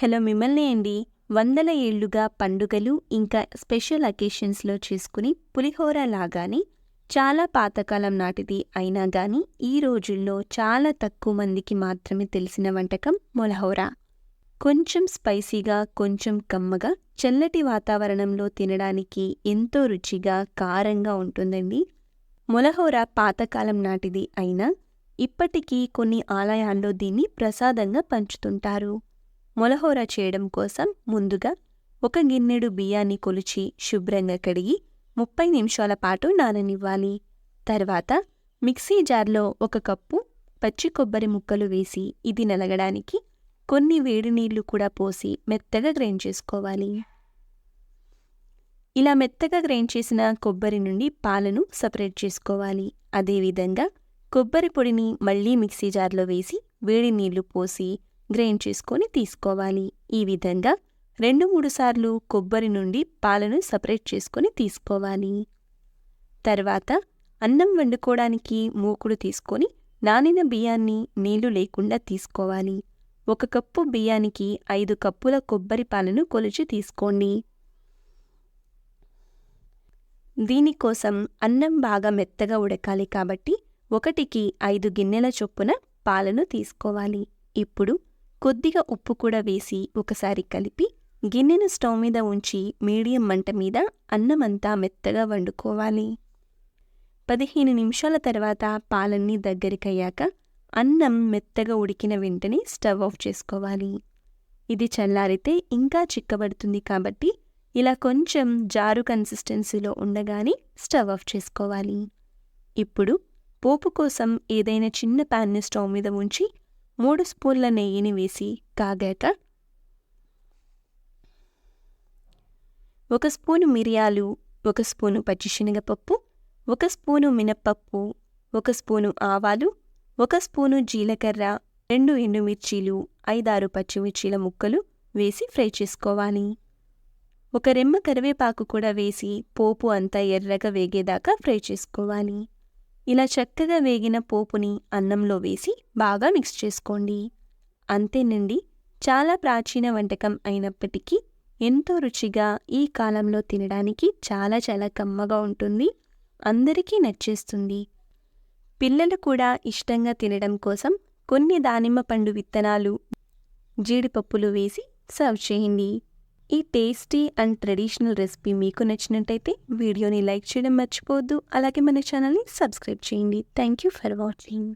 Hello మిమ్మల్ని అండి. వందల ఏళ్లుగా పండుగలు ఇంకా స్పెషల్ అకేషన్స్‌లో చేసుకుని పులిహోర లాగానే చాలా పాతకాలం నాటిది అయినా గానీ ఈ రోజుల్లో చాలా తక్కువ మందికి మాత్రమే తెలిసిన వంటకం మొలహోర. కొంచెం స్పైసీగా, కొంచెం కమ్మగా, చల్లటి వాతావరణంలో తినడానికి ఎంతో రుచిగా, కారంగా ఉంటుందండి. మొలహోర పాతకాలం నాటిది అయినా ఇప్పటికీ కొన్ని ఆలయాల్లో దీన్ని ప్రసాదంగా పంచుతుంటారు. మొలహోర చేయడం కోసం ముందుగా ఒక గిన్నెడు బియ్యాన్ని కొలిచి శుభ్రంగా కడిగి 30 నిమిషాల పాటు నాననివ్వాలి. తర్వాత మిక్సీ జార్లో 1 కప్పు పచ్చి కొబ్బరి ముక్కలు వేసి ఇది నలగడానికి కొన్ని వేడి నీళ్లు కూడా పోసి మెత్తగా గ్రైండ్ చేసుకోవాలి. ఇలా మెత్తగా గ్రైండ్ చేసిన కొబ్బరి నుండి పాలను సపరేట్ చేసుకోవాలి. అదేవిధంగా కొబ్బరి పొడిని మళ్ళీ మిక్సీ జార్లో వేసి వేడి నీళ్లు పోసి గ్రైండ్ చేసుకొని తీసుకోవాలి. ఈ విధంగా 2-3 సార్లు కొబ్బరి నుండి పాలను సపరేట్ చేసుకొని తీసుకోవాలి. తర్వాత అన్నం వండుకోవడానికి మూకుడు తీసుకొని నానిన బియ్యాన్ని నీళ్లు లేకుండా తీసుకోవాలి. 1 కప్పు బియ్యానికి 5 కప్పుల కొబ్బరి పాలను కొలిచి తీసుకోండి. దీనికోసం అన్నం బాగా మెత్తగా ఉడకాలి కాబట్టి 1కి 5 గిన్నెల చొప్పున పాలను తీసుకోవాలి. ఇప్పుడు కొద్దిగా ఉప్పు కూడా వేసి ఒకసారి కలిపి గిన్నెను స్టవ్ మీద ఉంచి మీడియం మంట మీద అన్నమంతా మెత్తగా వండుకోవాలి. 15 నిమిషాల తర్వాత పాలన్నీ దగ్గరికయ్యాక అన్నం మెత్తగా ఉడికిన వెంటనే స్టవ్ ఆఫ్ చేసుకోవాలి. ఇది చల్లారితే ఇంకా చిక్కబడుతుంది కాబట్టి ఇలా కొంచెం జారు కన్సిస్టెన్సీలో ఉండగానే స్టవ్ ఆఫ్ చేసుకోవాలి. ఇప్పుడు పోపు కోసం ఏదైనా చిన్న ప్యాన్ని స్టవ్ మీద ఉంచి 3 స్పూన్ల నెయ్యిని వేసి కాగాక 1 స్పూను మిరియాలు, 1 స్పూను పచ్చిశనగపప్పు, 1 స్పూను మినప్పప్పు, 1 స్పూను ఆవాలు, 1 స్పూను జీలకర్ర, 2 ఎండుమిర్చీలు, 5-6 పచ్చిమిర్చీల ముక్కలు వేసి ఫ్రై చేసుకోవాలి. 1 రెమ్మ కరివేపాకు కూడా వేసి పోపు అంతా ఎర్రగా వేగేదాకా ఫ్రై చేసుకోవాలి. ఇలా చక్కగా వేగిన పోపుని అన్నంలో వేసి బాగా మిక్స్ చేసుకోండి. అంతేనండి, చాలా ప్రాచీన వంటకం అయినప్పటికీ ఎంతో రుచిగా ఈ కాలంలో తినడానికి చాలా చాలా కమ్మగా ఉంటుంది. అందరికీ నచ్చేస్తుంది. పిల్లలు కూడా ఇష్టంగా తినడం కోసం కొన్ని దానిమ్మ పండు విత్తనాలు, జీడిపప్పులు వేసి సర్వ్ చేయండి. ఈ టేస్టీ అండ్ ట్రెడిషనల్ రెసిపీ మీకు నచ్చినట్టయితే వీడియోని లైక్ చేయడం మర్చిపోవద్దు. అలాగే మన ఛానల్ని సబ్స్క్రైబ్ చేయండి. Thank you for watching.